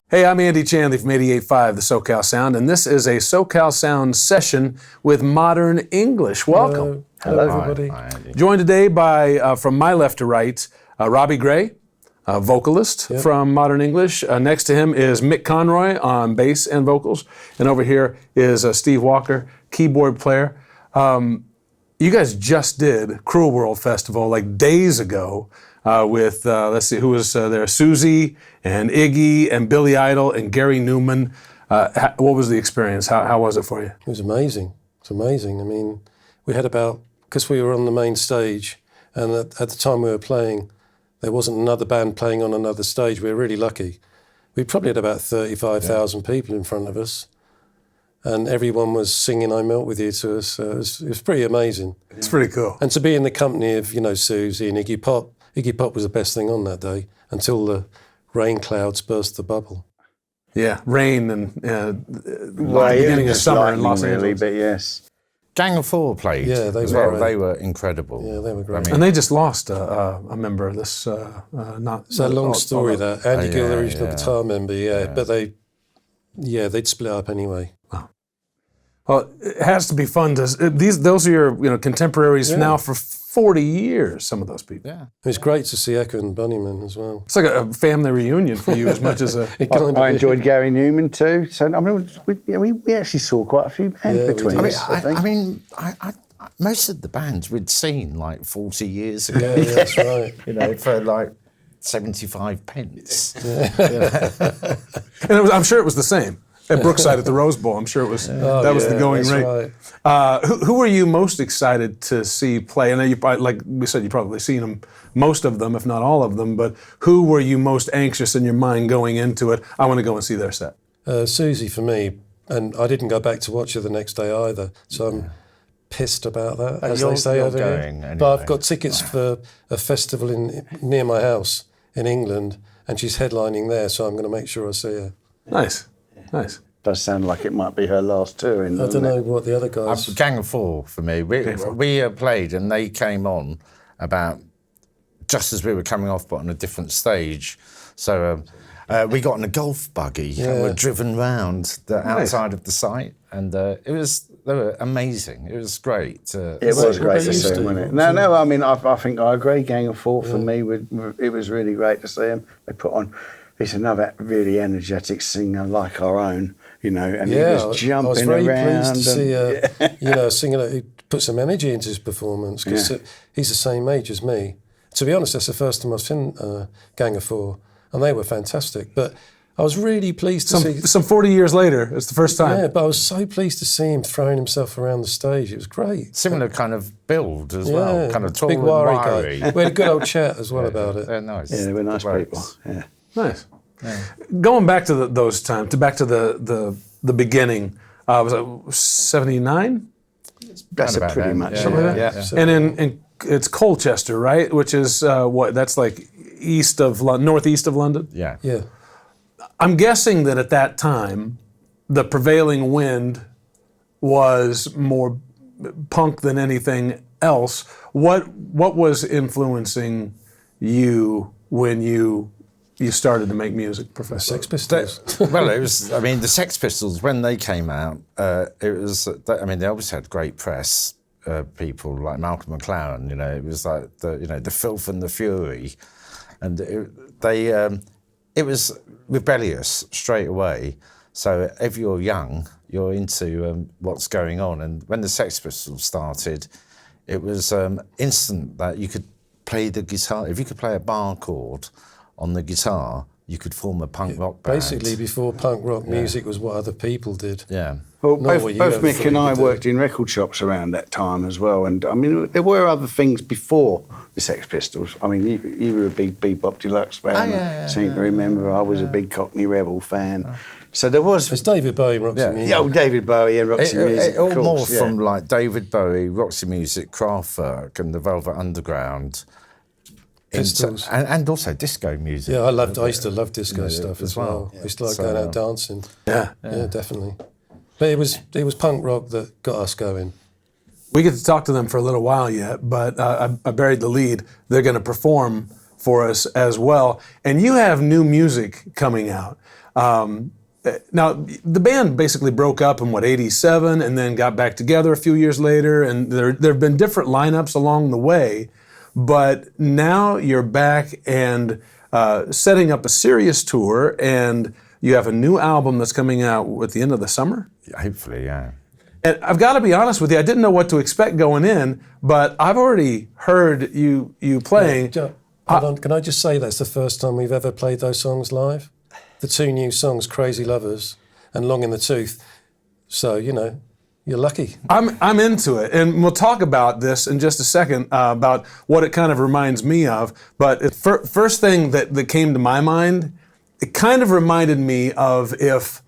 Hey, I'm Andy Chanley from 88.5, the SoCal Sound, and this is a SoCal Sound session with Modern English. Welcome. Hello everybody. Hi, Andy. Joined today by, from my left to right, Robbie Gray, vocalist from Modern English. Next to him is Mick Conroy on bass and vocals. And over here is Steve Walker, keyboard player. You guys just did Cruel World Festival like days ago. With, let's see, who was there? Susie and Iggy and Billy Idol and Gary Newman. What was the experience? How was it for you? It was amazing. It's amazing. I mean, we had because we were on the main stage, and at the time we were playing, there wasn't another band playing on another stage. We were really lucky. We probably had about 35,000 people in front of us, and everyone was singing "I Melt With You" to us. It was pretty amazing. It's pretty cool. And to be in the company of, Susie and Iggy Pop. Iggy Pop was the best thing on that day until the rain clouds burst the bubble. Yeah, rain and beginning of summer in Los Angeles. But yes. Gang of Four played as well. They were incredible. Yeah, they were great. And they just lost a member of this. It's a long story, that. Andy Gill, the original guitar member, but they'd split up anyway. Wow. Well, it has to be fun those are your contemporaries now for 40 years, some of those people. Yeah. It was great to see Echo and Bunnyman as well. It's like a family reunion for you as much as a... I enjoyed Gary Newman too. So, I mean, we actually saw quite a few bands between us, I think. Most of the bands we'd seen like 40 years ago. Yeah, that's right. For like 75 pence. And I'm sure it was the same. At Brookside at the Rose Bowl, I'm sure it was. That was the going rate. Right. Who were you most excited to see play? I know you probably, like we said, you probably seen them, most of them, if not all of them. But who were you most anxious in your mind going into it? I want to go and see their set. Susie for me, and I didn't go back to watch her the next day either. So I'm pissed about that, as they say over here. Anyway. But I've got tickets for a festival near my house in England, and she's headlining there. So I'm going to make sure I see her. Nice. Nice. Does sound like it might be her last tour. I don't know what the other guys... Gang of Four for me. We played and they came on about just as we were coming off, but on a different stage. So we got in a golf buggy and were driven round the outside of the site, and they were amazing. It was great. It was great to see them, wasn't it? No, I mean, I think I agree. Gang of Four for me, it was really great to see them. They put on... It's another really energetic singer like our own, and he was jumping around. I was very pleased to see, singer who put some energy into his performance, because he's the same age as me. To be honest, that's the first time I've seen Gang of Four, and they were fantastic. But I was really pleased to see... Some 40 years later, it's the first time. Yeah, but I was so pleased to see him throwing himself around the stage. It was great. Similar kind of build as well, kind of tall big and wiry guy. We had a good old chat as well about it. They're nice. Yeah, they were nice people. Yeah. Nice. Yeah. Going back to those times, back to the beginning, was it 79? That's pretty much. Yeah. And it's Colchester, right? Which is that's like northeast of London? Yeah. Yeah. I'm guessing that at that time, the prevailing wind was more punk than anything else. What was influencing you when you started to make music professionally? Sex Pistols. Well, it was. I mean, the Sex Pistols, when they came out, it was. I mean, they always had great press. People like Malcolm McLaren. It was like the filth and the fury, and it was rebellious straight away. So if you're young, you're into what's going on. And when the Sex Pistols started, it was instant that you could play the guitar. If you could play a bar chord on the guitar, you could form a punk rock band. Basically, before punk rock music was what other people did. Yeah. Well, both Mick and I worked in record shops around that time as well, and I mean, there were other things before the Sex Pistols. I mean, you were a big Bebop Deluxe fan. I seem to remember I was a big Cockney Rebel fan. So there was... It's David Bowie, Roxy Music. Yeah, David Bowie and Roxy Music, of course. More from like David Bowie, Roxy Music, Kraftwerk and the Velvet Underground. And also disco music. Yeah, I used to love disco stuff as well. I used to like going out dancing. Yeah, definitely. But it was punk rock that got us going. We get to talk to them for a little while yet, but I buried the lead. They're going to perform for us as well. And you have new music coming out. Now, the band basically broke up in, 87, and then got back together a few years later, and there have been different lineups along the way, but now you're back and setting up a serious tour, and you have a new album that's coming out at the end of the summer? Hopefully, yeah. And I've got to be honest with you, I didn't know what to expect going in, but I've already heard you playing. Hold on, can I just say that's the first time we've ever played those songs live? The two new songs, Crazy Lovers and Long in the Tooth. So, you're lucky. I'm into it, and we'll talk about this in just a second, about what it kind of reminds me of. But first thing that came to my mind, it kind of reminded me of if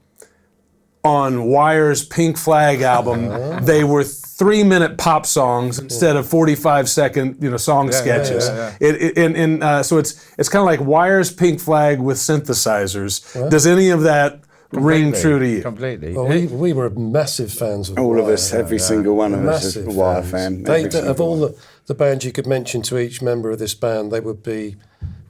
on Wire's Pink Flag album, they were 3-minute pop songs instead of 45-second, song sketches. So it's kind of like Wire's Pink Flag with synthesizers. Yeah. Does any of that ring true to you? Completely. Well, we were massive fans of all Wire. of us, every single one of us is a Wire fan. Of all the bands you could mention to each member of this band, they would be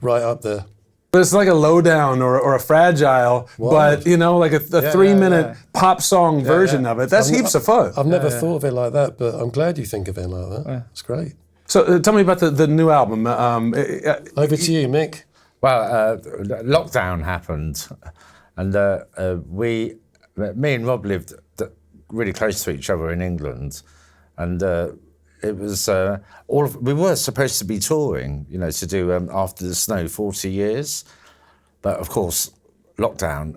right up there. But it's like a Lowdown or a Fragile, but like a 3-minute pop song version of it. That's heaps of fun. I've never thought of it like that, but I'm glad you think of it like that. Yeah. It's great. So tell me about the new album. Over to you, Mick. Well, lockdown happened, and me and Rob lived really close to each other in England, and it was we were supposed to be touring, to do After the Snow 40 years, but of course lockdown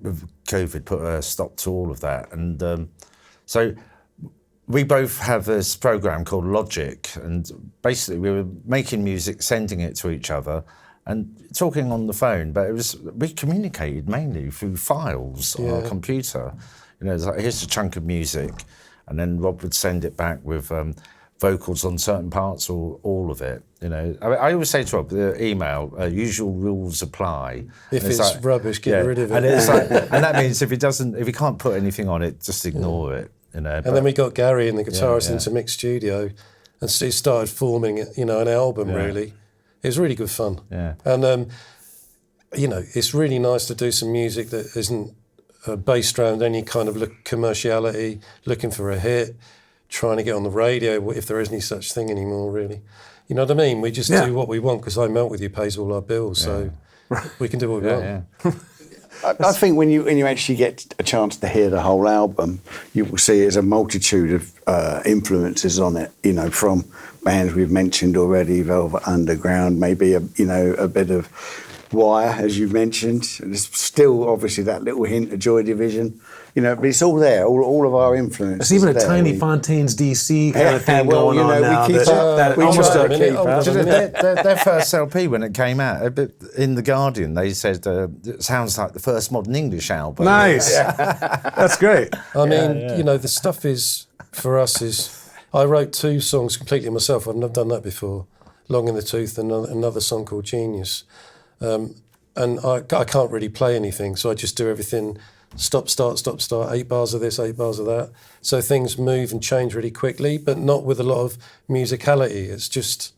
with COVID put a stop to all of that, and so we both have this program called Logic, and basically we were making music, sending it to each other, and talking on the phone. But we communicated mainly through files on our computer. It's like, here's a chunk of music. And then Rob would send it back with vocals on certain parts or all of it. I always say to Rob, the email, usual rules apply. If it's rubbish, get rid of it. And it's and that means if he can't put anything on it, just ignore it. And then we got Gary and the guitarist into Mick Studio, and he started forming, an album. Really, it was really good fun. Yeah. And it's really nice to do some music that isn't based around any kind of commerciality, looking for a hit, trying to get on the radio, if there is any such thing anymore, really. You know what I mean? We just do what we want, because I Melt With You pays all our bills, so we can do what we want. Yeah. I think when you actually get a chance to hear the whole album, you will see there's a multitude of influences on it, from bands we've mentioned already, Velvet Underground, maybe a bit of Wire, as you mentioned. There's still obviously that little hint of Joy Division, but it's all there. All of our influences. There's even a Tiny Fontaines DC kind of thing going on now. We keep their first LP when it came out, in The Guardian, they said it sounds like the first modern English album. Nice. That's great. I mean, the stuff is, for us, is I wrote 2 songs completely myself. I've never done that before. Long in the Tooth and another song called Genius. And I can't really play anything, so I just do everything stop, start, 8 bars of this, 8 bars of that. So things move and change really quickly, but not with a lot of musicality. It's just,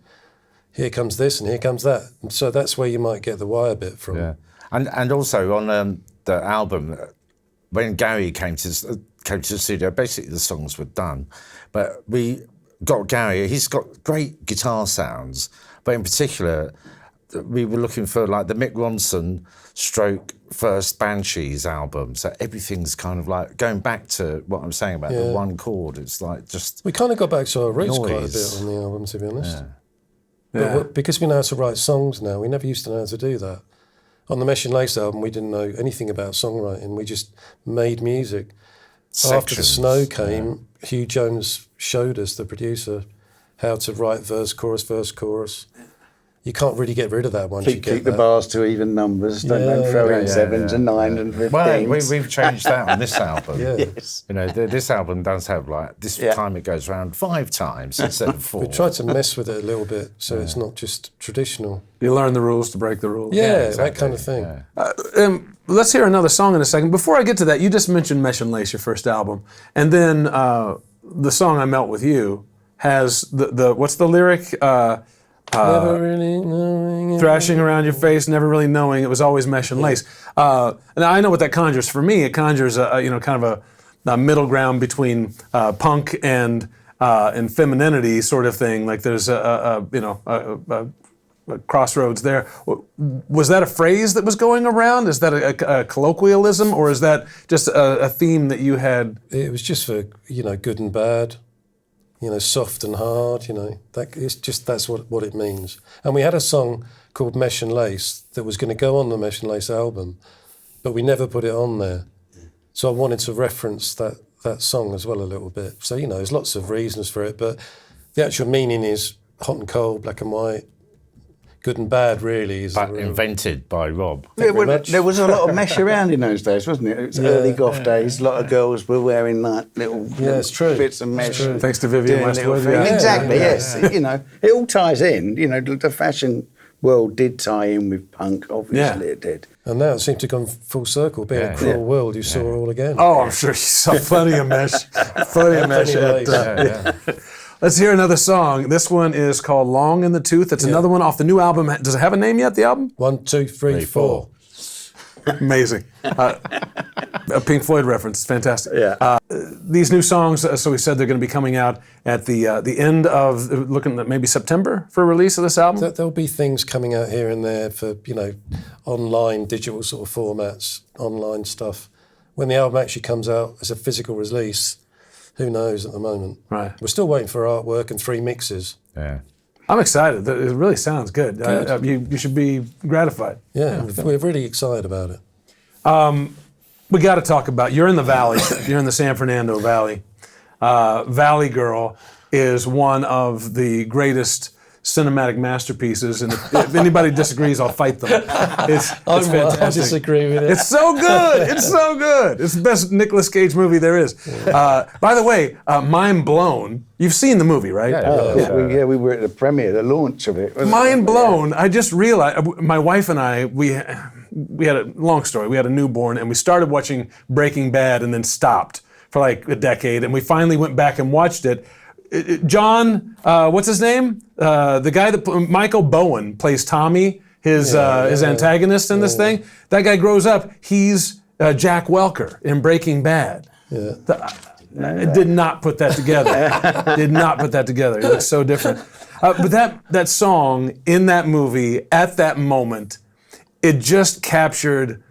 here comes this and here comes that. And so that's where you might get the Wire bit from. Yeah. And also on the album, when Gary came to the studio, basically the songs were done. But we got Gary, he's got great guitar sounds, but in particular, we were looking for like the Mick Ronson / first Banshees album. So everything's kind of like going back to what I'm saying about the one chord. It's like just... We kind of got back to our roots noise. Quite a bit on the album, to be honest. Yeah. But because we know how to write songs now, we never used to know how to do that. On the Mesh and Lace album, we didn't know anything about songwriting. We just made music. Sections. After the snow came, Hugh Jones showed us, the producer, how to write verse, chorus. You can't really get rid of that once you get keep the bars to even numbers. Don't throw in 7s and 9s and 15s. Well, we've changed that on this album. Yes. This album does have time it goes around 5 times instead of 4. We tried to mess with it a little bit, so it's not just traditional. You learn the rules to break the rules. Yeah, exactly. That kind of thing. Yeah. Let's hear another song in a second. Before I get to that, you just mentioned Mesh and Lace, your first album, and then the song "I Melt With You" has the what's the lyric? Never really knowing. Thrashing around your face, never really knowing. It was always mesh and lace. And I know what that conjures for me. It conjures kind of a middle ground between punk and femininity sort of thing. Like there's a crossroads there. Was that a phrase that was going around? Is that a colloquialism, or is that just a theme that you had? It was just for good and bad. Soft and hard, that's what it means. And we had a song called Mesh and Lace that was going to go on the Mesh and Lace album, but we never put it on there. So I wanted to reference that song as well a little bit. So, there's lots of reasons for it, but the actual meaning is hot and cold, black and white, good and bad, really. But invented by Rob. There was a lot of mesh around in those days, wasn't it? It was early goth days. A lot of girls were wearing like little it's true. bits of mesh. Thanks to Vivienne Westwood. Yeah. Exactly, yes. It all ties in. The fashion world did tie in with punk, obviously it did. And now it seems to have gone full circle. Being a cruel world, you saw it all again. Oh, I'm sure you saw plenty of mesh. Plenty of mesh. Let's hear another song. This one is called Long in the Tooth. It's another one off the new album. Does it have a name yet, the album? 1, 2, 3, 4. Amazing. A Pink Floyd reference. It's fantastic. Yeah. These new songs, so we said they're going to be coming out at the end of, looking at maybe September for release of this album? There'll be things coming out here and there for, online, digital sort of formats, online stuff. When the album actually comes out as a physical release, who knows at the moment. Right. We're still waiting for artwork and 3 mixes. Yeah. I'm excited. It really sounds good. You should be gratified. Yeah, we're really excited about it. We got to talk about, you're in the Valley. You're in the San Fernando Valley. Valley Girl is one of the greatest cinematic masterpieces, and if anybody disagrees, I'll fight them. It's fantastic. I disagree with it. It's so good. It's so good. It's the best Nicolas Cage movie there is. By the way, Mind Blown. You've seen the movie, right? We were at the premiere, the launch of it. Mind Blown. I just realized, my wife and I, we had a long story. We had a newborn, and we started watching Breaking Bad, and then stopped for like a decade, and we finally went back and watched it. John, what's his name? The guy that Michael Bowen plays Tommy, his antagonist in this thing. That guy grows up. He's Jack Welker in Breaking Bad. Yeah. I did not put that together. Did not put that together. It looks so different. But that song in that movie at that moment, it just captured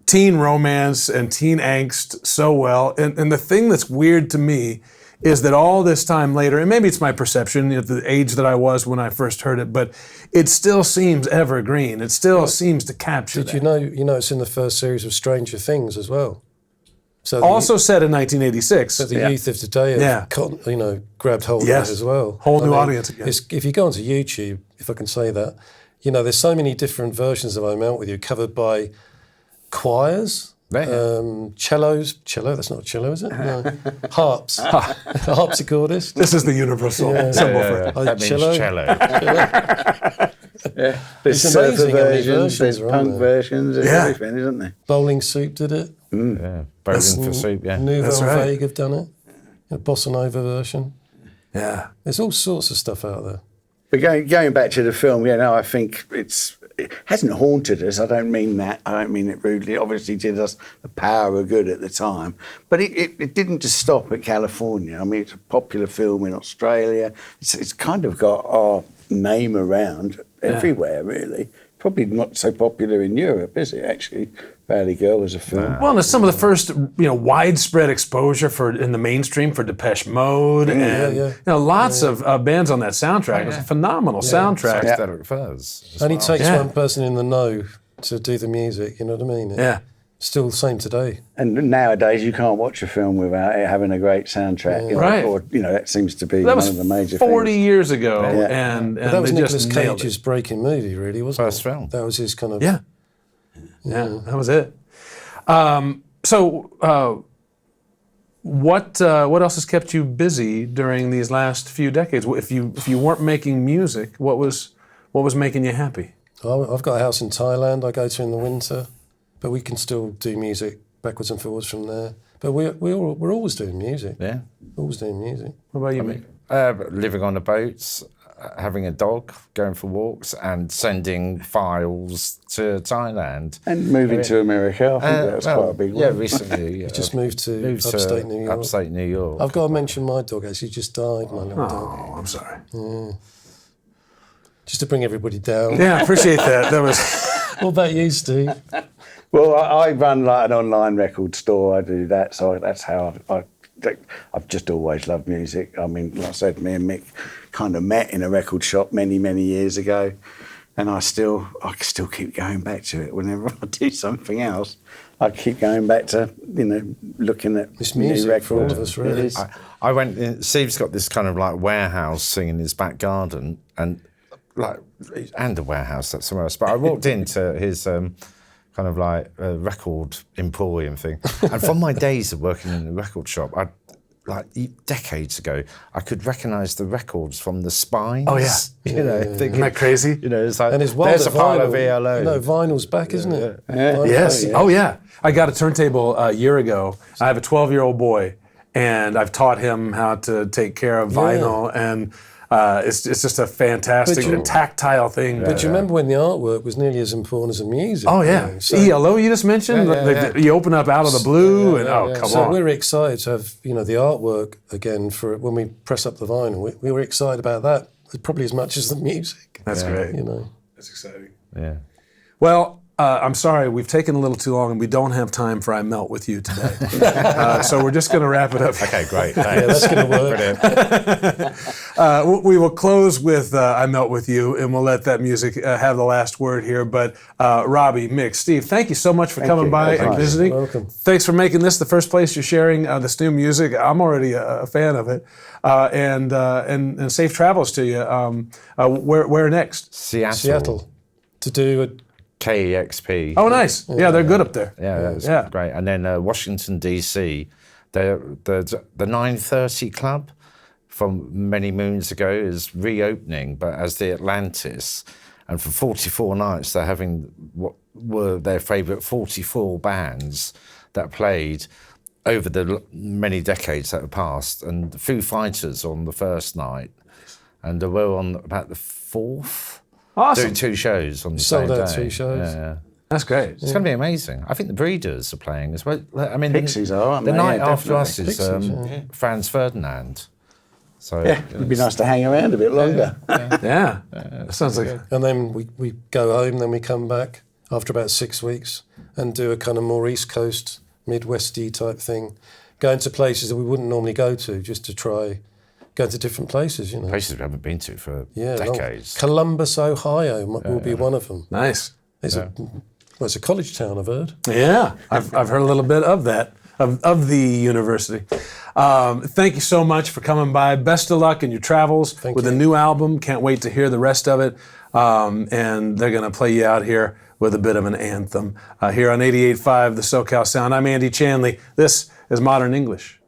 teen romance and teen angst so well. And the thing that's weird to me is that all this time later, and maybe it's my perception at the age that I was when I first heard it, but it still seems evergreen. It still seems to capture Did you know it's in the first series of Stranger Things as well? So also set in 1986. So the youth of today have grabbed hold of it as well. Whole new audience again. If you go onto YouTube, if I can say that, there's so many different versions of I'm Out With You covered by choirs. Cello, that's not a cello, is it? No. Harps. A harpsichordist. This is the universal symbol for it. That means cello. There's surfer versions, there's punk versions, there's everything, isn't there? Bowling Soup did it. Yeah, Bowling for Soup, Nouvelle Vague have done it. A Bossa Nova version. Yeah. There's all sorts of stuff out there. But going back to the film, I think it hasn't haunted us. I don't mean that. I don't mean it rudely. It obviously did us the power of good at the time. But it didn't just stop at California. I mean, it's a popular film in Australia. It's kind of got our name around everywhere, really. Probably not so popular in Europe, is it, actually? Valley Girl as a film. Well, and it's some of the first, widespread exposure in the mainstream for Depeche Mode, and lots of bands on that soundtrack. It's a phenomenal soundtrack. Psychedelic Furs. Only takes one person in the know to do the music. You know what I mean? Still the same today. And nowadays, you can't watch a film without it having a great soundtrack. Right. Or that seems to be one of the major 40 things. years ago, and that was they Nicolas just nailed Cage's it. breaking movie, really, wasn't First it? film. That was his kind of... Yeah, that was it. What else has kept you busy during these last few decades? If you weren't making music, what was making you happy? I've got a house in Thailand I go to in the winter, but we can still do music backwards and forwards from there. But we're always doing music. Yeah. Always doing music. What about you, mate? Living on the boats. having a dog, going for walks, and sending files to Thailand. And moving to America, I think that's quite a big one. Yeah, recently. He just moved to upstate New York. Upstate New York. I've got to mention my dog, actually just died, my little dog. Oh, I'm sorry. Just to bring everybody down. Yeah, I appreciate that. That was. What about you, Steve? Well, I run like an online record store. I do that, so that's how I've just always loved music. I mean, like I said, me and Mick kind of met in a record shop many, many years ago, and I still keep going back to it. Whenever I do something else, I keep going back to looking at This music new records. for all of us, really. I went in, Steve's got this kind of like warehouse thing in his back garden, and a warehouse that's somewhere else. But I walked into his kind of like record emporium thing, and from my days of working in a record shop, decades ago, I could recognise the records from the spines. Oh, yeah. Thinking, Isn't that crazy? It's like, And it's wild there's a that pile of vinyl, ELO. vinyl's back, isn't it? Yeah. Yes. Yeah. Oh, yeah. I got a turntable a year ago. I have a 12-year-old boy, and I've taught him how to take care of vinyl, and it's just a fantastic tactile thing. But you remember when the artwork was nearly as important as the music? Oh, yeah. So, ELO you just mentioned? You open up Out of the Blue, come so on. we're excited to have the artwork again for when we press up the vinyl. We were excited about that probably as much as the music. That's great. That's exciting. Yeah. Well, I'm sorry, we've taken a little too long, and we don't have time for I Melt With You today. So we're just going to wrap it up. Okay, great. Yeah, that's going to work. We will close with I Melt With You, and we'll let that music have the last word here. But Robbie, Mick, Steve, thank you so much for coming by and visiting. You're welcome. Thanks for making this the first place you're sharing this new music. I'm already a fan of it. And safe travels to you. Where next? Seattle. To do a KEXP. Oh, nice. Yeah, they're good up there. Yeah, that's great. And then Washington, D.C., the 9:30 Club from many moons ago is reopening, but as the Atlantis. And for 44 nights, they're having what were their favourite 44 bands that played over the many decades that have passed. And Foo Fighters on the first night. And we're on about the fourth. Awesome. Doing 2 shows on the same sold day. out 2 shows. Yeah. That's great. It's going to be amazing. I think the Breeders are playing as well. I mean, Pixies are, aren't the they? night Yeah, after us is Pixies, Franz Ferdinand. So Yeah, it'd be nice to hang around a bit longer. Yeah. That sounds like And then we go home, then we come back after about 6 weeks and do a kind of more East Coast, Midwesty type thing. Going to places that we wouldn't normally go to, just to try go to different places, places we haven't been to for long. decades. Columbus, Ohio will be one of them. nice. It's a college town, I've heard. Yeah, I've heard a little bit of that, of the university. Thank you so much for coming by. Best of luck in your travels with the new album. Can't wait to hear the rest of it. And they're going to play you out here with a bit of an anthem. Here on 88.5, the SoCal Sound. I'm Andy Chanley. This is Modern English.